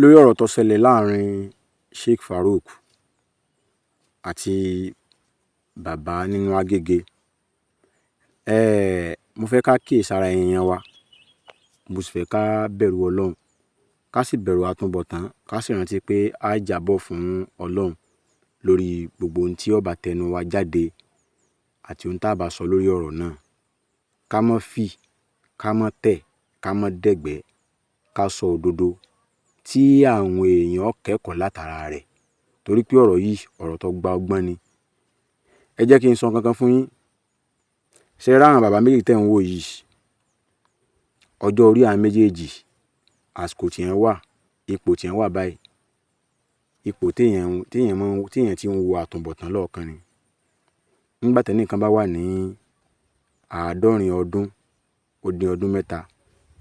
lórí ọ̀rọ̀ tó ṣẹlẹ̀ láàrin Sheikh Farouk àti bàbá nínú Agége. Mo fẹ́ ká kíyèsára èèyàn wa, mo sì fẹ́ ká bẹ̀rù Ọlọ́run, ká sì bẹ̀rù àtúnbọ̀tán, ká sì rántí pé a jábọ̀ fún Ọlọ́run lórí gbogbo ohun tí ó bá tẹnu wa jáde àti ohun tá a bá sọ lórí ọ̀rọ̀ náà. Ká má fì, ká má tẹ̀, ká má dẹ̀gbẹ́, ká sọ òdodo tí àwọn èèyàn kẹ́kọ̀ọ́ látara rẹ̀, torí pé ọ̀rọ̀ yìí ọ̀rọ̀ tó gba ọgbọ́n ni. Ẹ jẹ́ kí n sọ kankan fún yín. Ṣé ẹ ráwọn bàbá méjì tẹ̀ ń wò yìí, ọjọ́ orí àwọn méjèèjì, àsìkò tí wọ́n wà, ipò tí wọ́n wà báyìí, ipò téèyàn ti ń wo àtúnbọ̀tán lọ́ọ̀kan ni. Nígbà tẹ́nìkan bá wà ní 50 ọdún ó dín ọdún 3,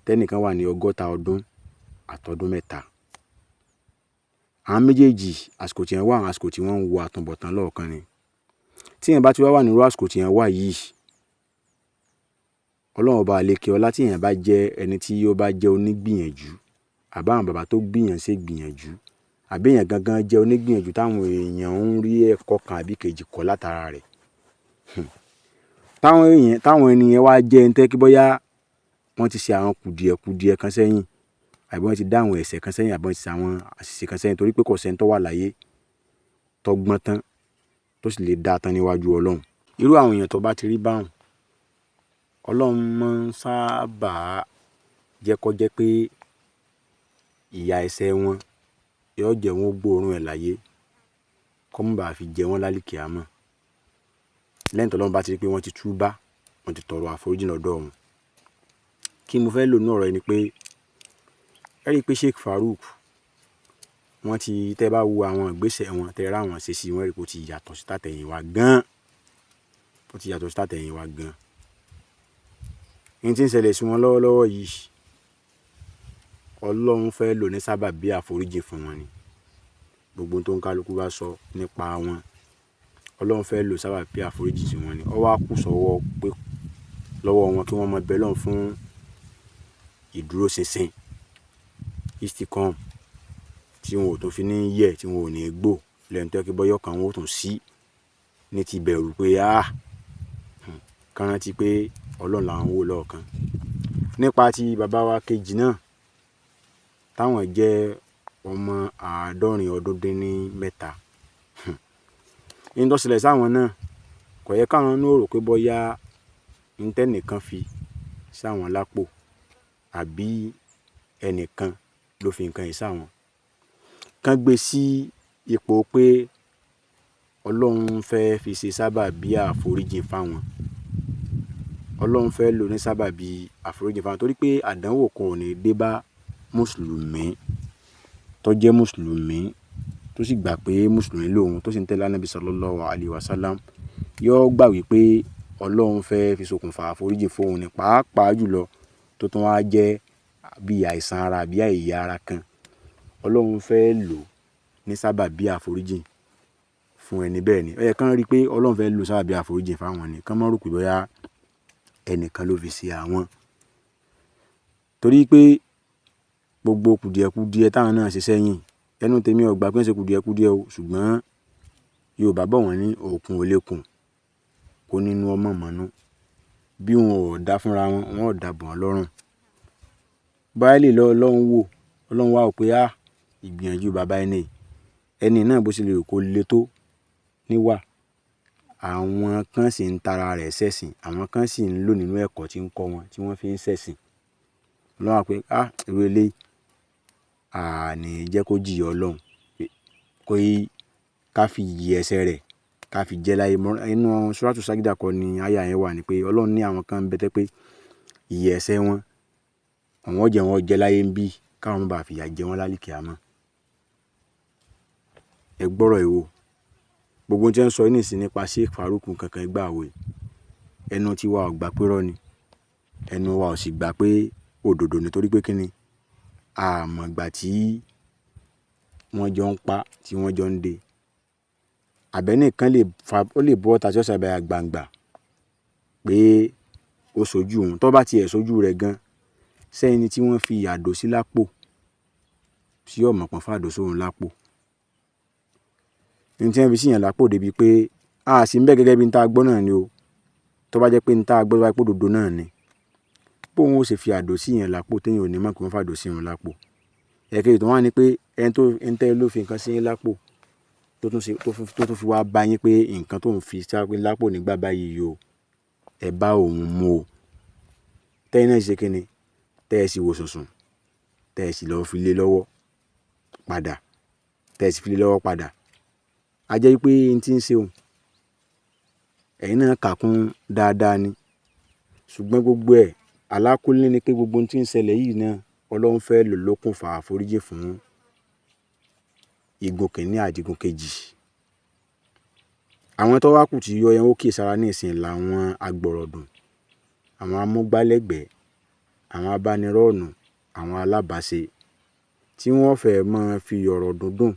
tẹ́nìkan wà ní 60 ọdún àtọdún 3. Àwọn méjèèjì àsìkò tí wọ́n wà, àsìkò tí wọ́n ń wo àtúnbọ̀tán lọ́ọ̀kan ni. Tí èèyàn bá ti wà nírú àsìkò tí wọ́n wà yìí, Ọlọ́run ọba àlékè ọlá, tí èèyàn bá jẹ́ ẹni tí ó bá jẹ́ onígbìyànjú, àbá àwọn bàbá tó gbìyànjú gbìyànjú, àbí èèyàn gangan jẹ́ onígbìyànjú táwọn èèyàn ń rí ẹ̀kọ́ kan àbí kejì kọ́ látara rẹ̀. Táwọn ènìyàn wá jẹ́ ẹni tẹ́ kí bóyá wọ́n ti ṣe àwọn kùdìẹ̀kudiẹ kan sẹ́yìn, àbí wọ́n ti dá àwọn ẹ̀ṣẹ̀ kan sẹ́yìn, àbí wọ́n ti ṣe àwọn àṣìṣe kan sẹ́yìn, torí pé kò sẹ́ni tó wà láyé tó gbọ́n tán tó sì lè dá tán níwájú Ọlọ́run. Irú àwọn èèyàn tó bá ti rí báwọn, Ọlọ́run máa ń sábà jẹ́ kó jẹ́ pé ìyà ẹ̀ṣẹ̀ wọn yóò jẹ́ wọn gbóòórùn ẹ̀ láyé, kó má bàa fi jẹ wọ́n lálìkìámọ̀. Lẹ́yìn tó Ọlọ́run bá ti rí pé wọ́n ti túbá, wọ́n ti tọrọ àforíjì lọ́dọ̀ wọn. Kí mo fẹ́ lò ní ọ̀rọ̀ yìí ni pé, ẹ rí i pé Sheikh Farouk, wọ́n ti, tẹ́ bá wo àwọn ìgbésẹ̀ wọn, tẹ́ rá wọn ṣe sí wọn, rí i pé ó ti yàtọ̀ sí tàtẹ̀yìnwá gan-an. Ó ti yàtọ̀ sí tàtẹ̀yìnwá gan-an. Ní tí ń ṣẹlẹ̀ sí wọn lọ́wọ́lọ́wọ́ yìí, Ọlọ́run fẹ́ lò ní sábàbí àforíjì fún wọn ni. Gbogbo tó ń kálukú bá sọ nípa wọn, Ọlọ́run fẹ́ lò sábàbí àforíjì sí wọn ni. Ó wá kù sọ́wọ́ pé lọ́wọ́ wọn kí wọ́n mọ bẹ Ọlọ́run fún ìdúróṣinṣin, istiqam, tí wọn ò tún fi ní yẹ̀, tí wọn ò ní gbò lẹ́nu tó kí bọ́yọ̀ kan wọn ò tún sí ní ti bẹ̀rù pé kán rántí pé Ọlọ́run làwọn wò lọ́ọ̀kan. Nípa ti bàbá wa kejì náà, táwọn jẹ́ ọmọ 50 ọdún dín ní 3. Ní tó ṣẹlẹ̀ sáwọn náà, kò yẹ káwọn náà rò pé bọ́yá ní tẹ́nìkan fi sáwọn lápò, àbí ẹnìkan ló fi nǹkan yìí sáwọn. Kán gbé sí ipò pé Ọlọ́run fẹ́ fi ṣe sábàbí àforíjì fáwọn. Ọlọ́run fẹ́ lò ní sábàbí àforíjì fáwọn, torí pé àdánwò kan ò ní dé bá mùsùlùmí tó jẹ́ mùsùlùmí tó sì gbà pé mùsùlùmí lòun, tó sì ń tẹ̀lé Ànábì sallallahu alaihi wasallam, yóò gbà wípé Ọlọ́run fẹ́ fi ṣokùnfà àforíjì fóun ní, pàápàá jùlọ tó tún wá jẹ́ bí àìsàn ara àbí àìyá ara kan. Ọlọ́run fẹ́ lò ní sábàbí àforíjì fún ẹni bẹ́ẹ̀ ni. Ó yẹ kán rí i pé Ọlọ́run fẹ́ lò sábàbí àforíjì fáwọn ni, kán má rò pé bóyá ẹnìkan ló fi ṣe àwọn. Torí pé gbogbo kùdìẹ̀kudiẹ táwọn náà ṣe sẹ́yìn, ẹnu tèmi ò gbà pé ń ṣe kùdìẹ̀kudiẹ o, ṣùgbọ́n Yorùbá bọ̀ wọ́n ní òkun ò lè kùn kó nínú ọmọ mọ́nú. Bí wọn ò dá fúnra wọn, wọn ò dá bọ̀ wọ́n lọ́rùn. Báyìí lè Ọlọ́run wò, Ọlọ́run wá wò pé ìgbìyànjú bàbá ẹni náà bó ṣe lè kó le tó níwà, àwọn kan sì ń tara rẹ̀ ṣẹ̀sìn, àwọn kan sì ń lò nínú ẹ̀kọ́ tí ń kọ́ wọn tí wọ́n fi ń ṣẹ̀sìn. Ọlọ́run wá pé irú eléyìí àní jẹ́ kó jìyà Ọlọ́run, kó ká fi yí ẹsẹ̀ rẹ̀, ká fi jẹ́ láyé. Inú Suratu Sajda kọ́ ni àyà yẹn wà ní pé Ọlọ́run ní àwọn kan ń bẹ tẹ́ pé ìyè ẹ̀ṣẹ̀ wọn, àwọn jẹ́ wọn jẹ́ láyé ń bí, káwọn má bàa fìyà jẹ wọ́n lálìkìámọ̀. Ẹ gbọ́rọ̀ ìwò. Gbogbo tí wọ́n sọ ní ìsìn nípa Sheikh Farouk kankan ìgbà àwẹ̀, ẹnu tiwa ò gbà pé rọ́ ni, ẹnu wa ò sì gbà pé òdodo ni, torí pé kí ni, àmọ̀gbà tí wọ́n jọ ń pa, tí wọ́n jọ ń dè. Àbẹ́nìkan ó lè bọ́ ọ̀tá tí ó ṣàbẹ̀yà gbangba pé ó sojú òun, tó bá tiẹ̀ sojú rẹ̀ gan, sẹ́ni tí wọ́n fi àdó sí lápò tí ọmọ pọn fàdó sóhun lápò. ní tí wọ́n fi síyàn lápò débi pé a sì ń bẹ́ gẹ́gẹ́ bí n ta gbọ́ náà ni o, tó bá jẹ́ pé n ta gbọ́ bá pò dodo náà ni, bóun ó ṣe fi àdó síyàn lápò téèyàn ò ní mọ̀ pé wọ́n fàdó sí òun lápò. ẹ̀kejì tó wá ní pé ẹni tẹ́ ló fi nǹkan sí yín lápò tó tún fi wá bá yín pé nǹkan tó ń fi sápé lápò nígbà báyìí o, ẹ bá òun mú o. tẹ́yìn náà ṣe kí ni, tẹ́ ẹ sì wò sùnsùn, tẹ́ ẹ sì lọ́ọ́ fi lé lọ́wọ́ padà, a jẹ́ pé n tí ń ṣe òun ẹ̀yin náà kà kún dáadáa ni. ṣùgbọ́n gbogbo ẹ̀ alákúnlé ni pé gbogbo ohun tí ń ṣẹlẹ̀ yìí náà Ọlọ́run fẹ́ lò lókùnfà àforíjì fún igun kìíní àti igun kejì. àwọn tó wá kù tí yọ yẹn ó kì í sára ní ìsìn làwọn agbọ̀rọ̀dùn, àwọn amúgbálẹ́gbẹ̀ẹ́, àwọn abánirọ́ọ̀nù, àwọn alábàáṣe tí wọ́n fẹ́ máa fi ọ̀rọ̀ dúndùn,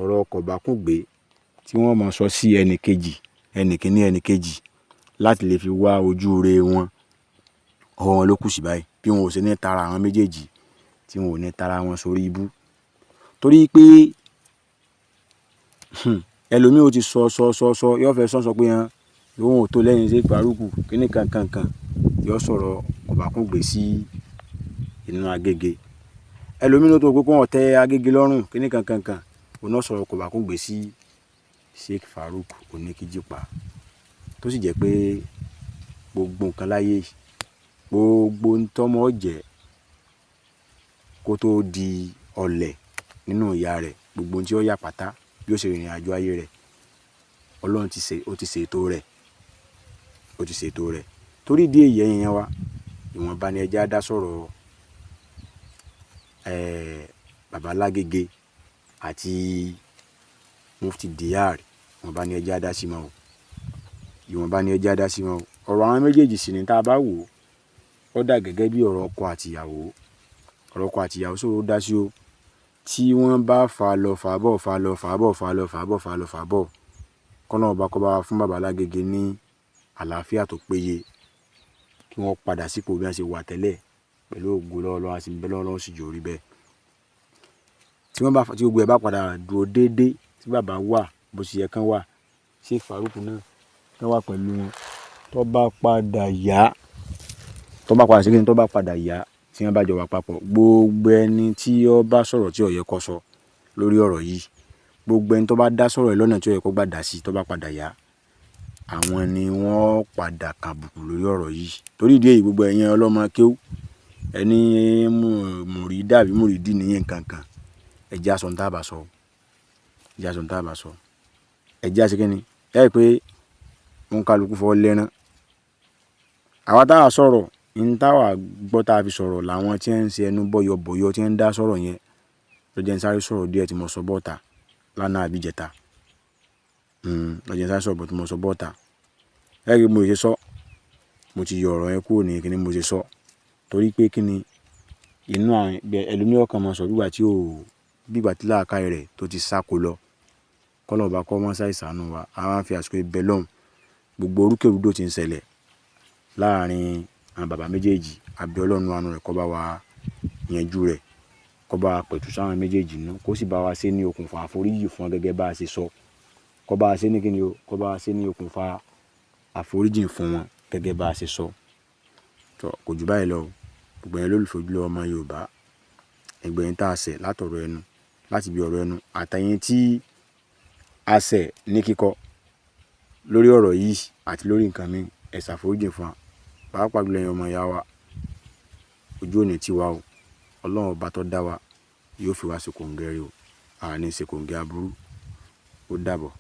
ọ̀rọ̀ kọ̀bákùngbé tí wọ́n máa sọ sí ẹnì kejì, ẹnì kìíní, ẹnì kejì láti lè fi wá ojú re wọn. ọwọ́ wọn ló kù sí báyìí bí wọn ò ṣe ní tara àwọn méjèèjì, tí wọn ò ní tara wọn sórí ibú. torí pé ẹlòmíì ó ti sọ yóò fẹ́ sọ pé òun ò tó lẹ́yìn sí Fàrúkù kíní kankan, yóò sọ̀rọ̀ kọ̀bákùngbé sí inú Agége. ẹlòmíì ló tó pé kó wọn tẹ Agége lọ́rùn kíní kankan, òun náà sọ̀rọ̀ kọ̀bákùngbé sí Sheikh Farouk Oníkíjípà. tó sì jẹ́ pé gbogbo nǹkan láyé, gbogbo ntọ́mọ jẹ́ kó tó di ọ̀lẹ nínú ìyá rẹ̀, gbogbo ohun tí ó yà pátá bí ó ṣe rìnrìn àjò ayé rẹ̀, Ọlọ́run ó ti ṣètò rẹ̀. torí ìdí èyí ẹ̀yin wa, ìwọ̀nba ni ẹjẹ́ á dá sọ̀rọ̀ bàbá Lágége àti Mufti Diyar, ìwọ̀nba ni ẹjẹ́ á dá sí mọ́ o. ọ̀rọ̀ àwọn méjèèjì sì ni tá a bá wò ó dà gẹ́gẹ́ bí ọ̀rọ̀ ọkọ àtìyàwó. sọ̀rọ̀ dá sí o. tí wọ́n bá fà lọ fà bọ̀ kọ́nà ọba kọ́ bá fún bàbá Lágége ní àlàáfíà tó péye, kí wọ́n padà sípò bí wọ́n ṣe wà tẹ́lẹ̀ pẹ̀lú ògo lọ́wọ́ àti bẹ́lọ́wọ́ sì jò rí bẹ́ẹ̀. tí gbogbo ẹ̀ bá padà dúró déédéé, tí bàbá wà bó ṣe yẹ kán wà, Sheikh Farouk náà kán wà pẹ̀lú wọn, tó bá padà yá tí wọ́n bá jọ wà papọ̀, gbogbo ẹni tí ó bá sọ̀rọ̀ tí ò yẹ kó sọ lórí ọ̀rọ̀ yìí, gbogbo ẹni tó bá dá sọ̀rọ̀ ẹ̀ lọ́nà tí ò yẹ kó gbà dá sí, tó bá padà yá, àwọn ni wọ́n padà kàbùkù lórí ọ̀rọ̀ yìí. torí ìdí èyí gbogbo ẹ̀yin ọlọ́mọ kéwú, ẹni mùrídà àbí mùrídì nìyẹn kankan, ẹjẹ́ aṣọ ń tábà sọ, ẹjẹ́ àṣẹ kínní ẹ̀ pé wọn kálukú fọ́ lẹ́rán. àwa táwa sọ̀rọ̀ ní táwa gbọ́ tá a fi sọ̀rọ̀ làwọn tí ń ṣe ẹnu bọ̀yọ̀bọ̀yọ̀ tí ń dá sọ̀rọ̀ yẹn ló jẹ́ ń sáré sọ̀rọ̀ díẹ̀ tí mo sọ bọ́ta lánàá àbíjẹta. lọ́jọ́ sáré sọ̀rọ̀ tí mo sọ bọ́ta ẹ̀rí mo ṣe sọ, mo ti yọ ọ̀rọ̀ yẹn kúrò ní kíní mo ṣe sọ. torí pé kíni inú àwọn ẹlòmíràn kan máa sọ bí ìgbà tí làákàyè rẹ̀ tó ti sáko lọ. kọ́lọ̀ ọba kọ́ mọ́ ṣàìsànú wa, a máa fi àsìkò ibẹ̀ lọ́hùn gbogbo orúkèrúdò tí ń ṣẹlẹ̀ láàrin àwọn bàbá méjèèjì, àbí Ọlọ́run àánú rẹ̀ kó bá wa yanjú rẹ̀, kó bá wa pẹ̀tù sáwọn méjèèjì náà, kó sì bá wa ṣe ní okùnfà àforíjì fún wọn gẹ́gẹ́ bá a ṣe sọ, kó bá wa ṣe ní kíni o, kó bá wa ṣe ní okùnfà àforíjì fún wọn gẹ́gẹ́ bá a ṣe sọ. kò jù báyìí lọ, gbogbo ẹ̀yin lólùfẹ́ ojúlówó ọmọ Yorùbá, ẹgbẹ̀yìn tá a ṣẹ̀ látọ̀rọ̀ ẹnu, láti bí ọ̀rọ̀ ẹnu, àtẹ̀yìn tí a ṣẹ̀ ní kíkọ lórí ọ̀rọ̀ yìí àti lórí nǹkan mi, ẹ ṣàforíjì fún wa, pàápàá jùlọ ẹ̀yin ọmọ ìyá wa, ojú òní tiwa o, Ọlọ́run ọba tó dá wa yóò fi wá ṣe kòǹgẹ́ rẹ̀ o, àní ṣe kòǹgẹ́ aburú. ó dàbọ̀.